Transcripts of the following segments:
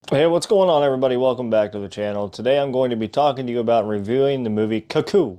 Hey, what's going on, everybody? Welcome back to the channel. Today I'm going to be talking to you about reviewing the movie Cuckoo.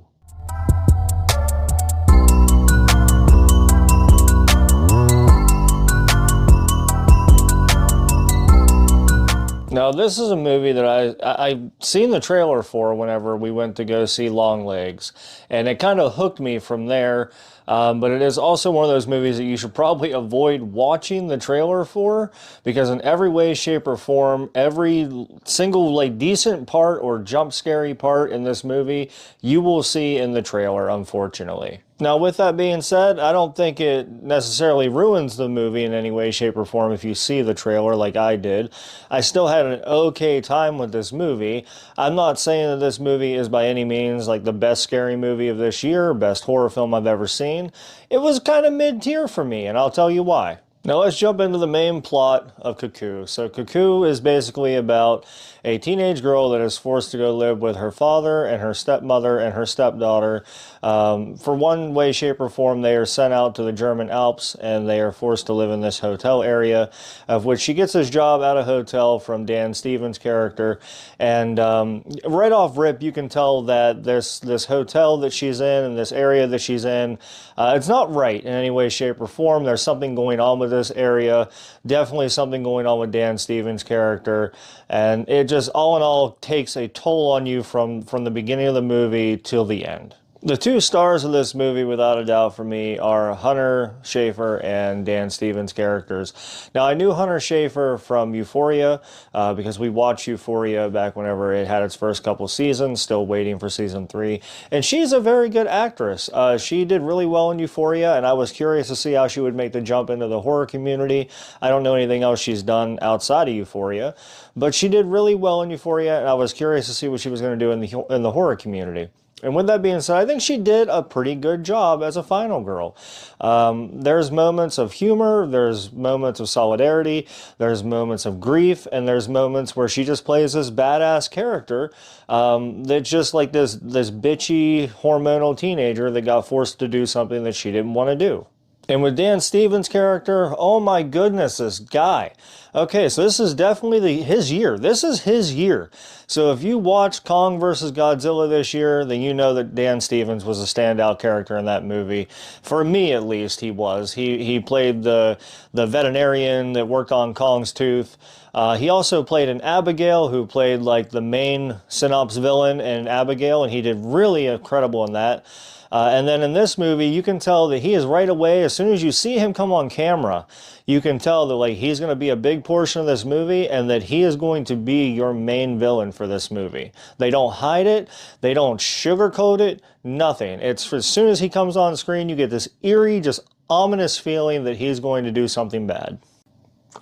Now, this is a movie that I've seen the trailer for whenever we went to go see Longlegs, and it kind of hooked me from there. But it is also one of those movies that you should probably avoid watching the trailer for, because in every way, shape, or form, every single decent part or jump scary part in this movie, you will see in the trailer, unfortunately. Now, with that being said, I don't think it necessarily ruins the movie in any way, shape, or form if you see the trailer like I did. I still had an okay time with this movie. I'm not saying that this movie is by any means like the best scary movie of this year, best horror film I've ever seen. It was kind of mid-tier for me, and I'll tell you why. Now let's jump into the main plot of Cuckoo. So Cuckoo is basically about a teenage girl that is forced to go live with her father and her stepmother and her stepdaughter. For one way, shape, or form, they are sent out to the German Alps and they are forced to live in this hotel area, of which she gets this job at a hotel from Dan Stevens' character. And right off rip, you can tell that this hotel that she's in and this area that she's in, it's not right in any way, shape, or form. There's something going on with this area, definitely something going on with Dan Stevens' character, and it just all in all takes a toll on you from the beginning of the movie till the end. The two stars of this movie, without a doubt for me, are Hunter Schafer and Dan Stevens' characters. Now, I knew Hunter Schafer from Euphoria because we watched Euphoria back whenever it had its first couple seasons, still waiting for season 3. And she's a very good actress. She did really well in Euphoria, and I was curious to see how she would make the jump into the horror community. I don't know anything else she's done outside of Euphoria, but she did really well in Euphoria, and I was curious to see what she was going to do in the horror community. And with that being said, I think she did a pretty good job as a final girl. There's moments of humor, there's moments of solidarity, there's moments of grief, and there's moments where she just plays this badass character that's just like this bitchy, hormonal teenager that got forced to do something that she didn't want to do. And with Dan Stevens' character, oh my goodness, this guy. Okay, so this is definitely his year. This is his year. So if you watched Kong vs. Godzilla this year, then you know that Dan Stevens was a standout character in that movie. For me, at least, he was. He played the veterinarian that worked on Kong's tooth. He also played an Abigail, who played like the main Synops villain in Abigail, and he did really incredible in that. And then in this movie, you can tell that he is right away, as soon as you see him come on camera, you can tell that like he's going to be a big portion of this movie and that he is going to be your main villain for this movie. They don't hide it. They don't sugarcoat it. Nothing. It's as soon as he comes on screen, you get this eerie, just ominous feeling that he's going to do something bad.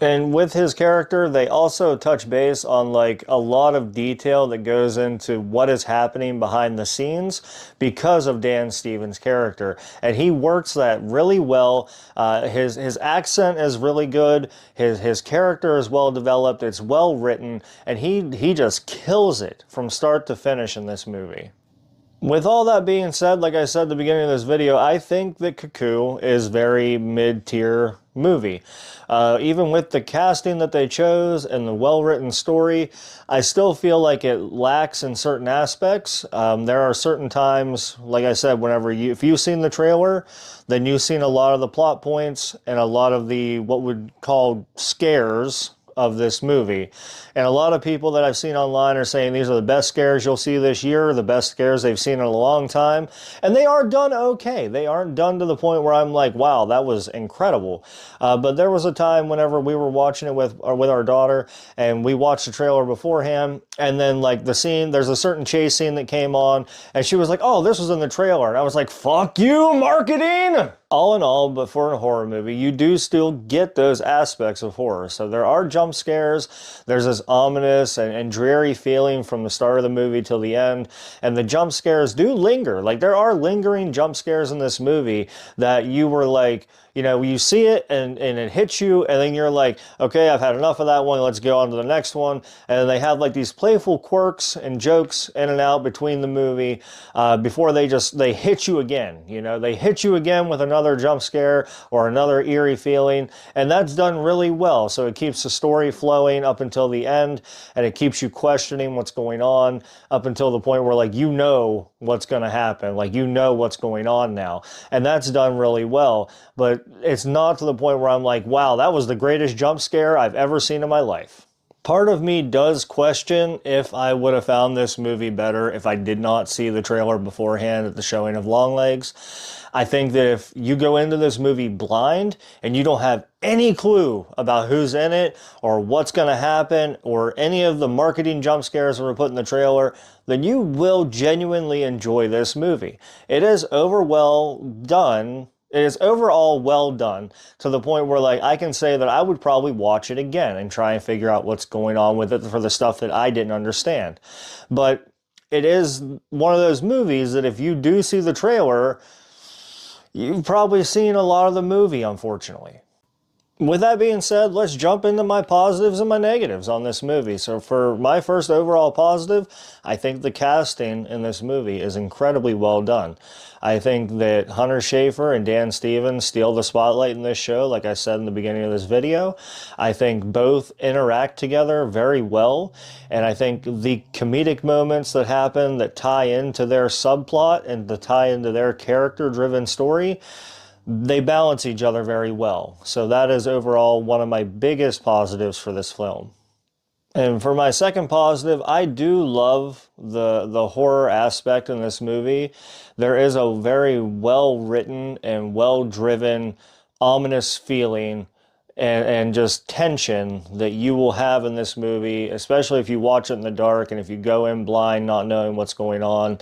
And with his character, they also touch base on like a lot of detail that goes into what is happening behind the scenes because of Dan Stevens' character. And he works that really well. His accent is really good. His character is well developed. It's well written. And he just kills it from start to finish in this movie. With all that being said, like I said at the beginning of this video, I think that Cuckoo is very mid-tier movie. Even with the casting that they chose and the well-written story, I still feel like it lacks in certain aspects. There are certain times, like I said, if you've seen the trailer, then you've seen a lot of the plot points and a lot of the what would call scares of this movie. And a lot of people that I've seen online are saying these are the best scares you'll see this year, the best scares they've seen in a long time. And they are done okay. They aren't done to the point where I'm like, wow, that was incredible. But there was a time whenever we were watching it with our daughter, and we watched the trailer beforehand, and then like there's a certain chase scene that came on, and she was like, oh, this was in the trailer. And I was like, fuck you, marketing! All in all, but for a horror movie, you do still get those aspects of horror. So there are jump scares. There's this ominous and dreary feeling from the start of the movie till the end. And the jump scares do linger. Like there are lingering jump scares in this movie that you were like, you know, you see it and it hits you, and then you're like, okay, I've had enough of that one, let's go on to the next one. And they have like these playful quirks and jokes in and out between the movie before they hit you again. You know, they hit you again with another jump scare or another eerie feeling, and that's done really well. So it keeps the story flowing up until the end, and it keeps you questioning what's going on up until the point where, like, you know what's going to happen, like, you know what's going on now, and that's done really well. But it's not to the point where I'm like, wow, that was the greatest jump scare I've ever seen in my life. Part of me does question if I would have found this movie better if I did not see the trailer beforehand at the showing of Longlegs. I think that if you go into this movie blind and you don't have any clue about who's in it or what's going to happen or any of the marketing jump scares that were put in the trailer, then you will genuinely enjoy this movie. It is well done. It is overall well done to the point where, like, I can say that I would probably watch it again and try and figure out what's going on with it for the stuff that I didn't understand. But it is one of those movies that if you do see the trailer, you've probably seen a lot of the movie, unfortunately. With that being said, let's jump into my positives and my negatives on this movie. So for my first overall positive, I think the casting in this movie is incredibly well done. I think that Hunter Schafer and Dan Stevens steal the spotlight in this show, like I said in the beginning of this video. I think both interact together very well, and I think the comedic moments that happen that tie into their subplot and to tie into their character-driven story, they balance each other very well. So that is overall one of my biggest positives for this film. And for my second positive, I do love the horror aspect in this movie. There is a very well-written and well-driven, ominous feeling and just tension that you will have in this movie, especially if you watch it in the dark and if you go in blind not knowing what's going on,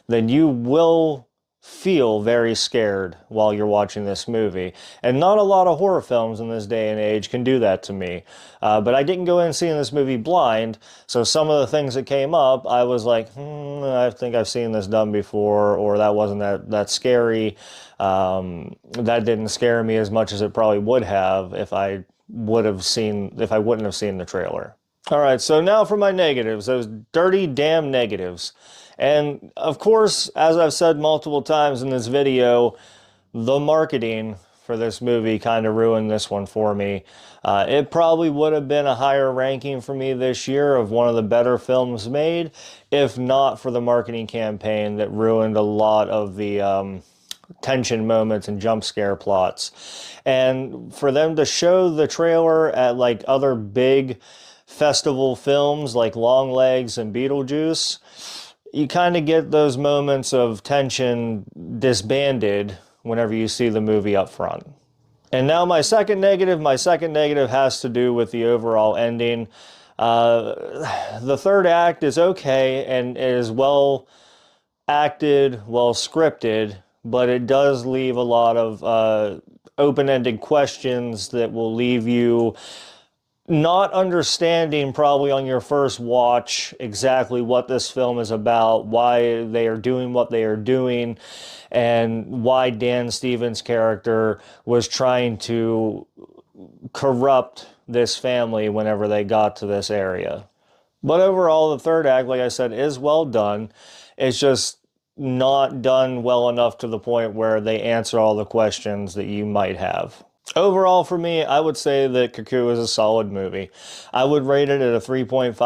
then you will feel very scared while you're watching this movie. And not a lot of horror films in this day and age can do that to me. But I didn't go in seeing this movie blind, so some of the things that came up, I was like, I think I've seen this done before, or that wasn't that scary. That didn't scare me as much as it probably would have if I wouldn't have seen the trailer. All right, so now for my negatives, those dirty damn negatives. And of course, as I've said multiple times in this video, the marketing for this movie kind of ruined this one for me. It probably would have been a higher ranking for me this year of one of the better films made, if not for the marketing campaign that ruined a lot of the tension moments and jump scare plots. And for them to show the trailer at like other big festival films like Longlegs and Beetlejuice, you kind of get those moments of tension disbanded whenever you see the movie up front. And now my second negative has to do with the overall ending. The third act is okay and is well acted, well scripted, but it does leave a lot of open-ended questions that will leave you not understanding probably on your first watch exactly what this film is about, why they are doing what they are doing, and why Dan Stevens' character was trying to corrupt this family whenever they got to this area. But overall, the third act, like I said, is well done. It's just not done well enough to the point where they answer all the questions that you might have. Overall, for me, I would say that Cuckoo is a solid movie. I would rate it at a 3.5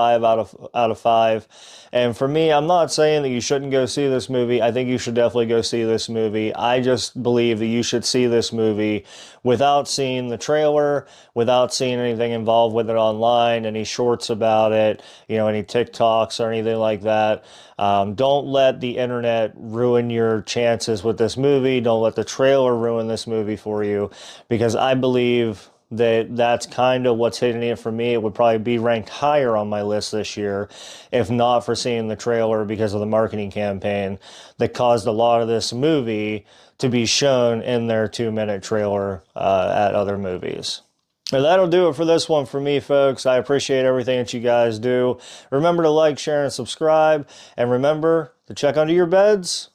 out of 5. And for me, I'm not saying that you shouldn't go see this movie. I think you should definitely go see this movie. I just believe that you should see this movie without seeing the trailer, without seeing anything involved with it online, any shorts about it, you know, any TikToks or anything like that. Don't let the internet ruin your chances with this movie. Don't let the trailer ruin this movie for you, because I believe that that's kind of what's hitting it for me. It would probably be ranked higher on my list this year if not for seeing the trailer because of the marketing campaign that caused a lot of this movie to be shown in their 2-minute trailer at other movies. And that'll do it for this one for me, folks. I appreciate everything that you guys do. Remember to like, share, and subscribe. And remember to check under your beds.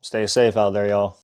Stay safe out there, y'all.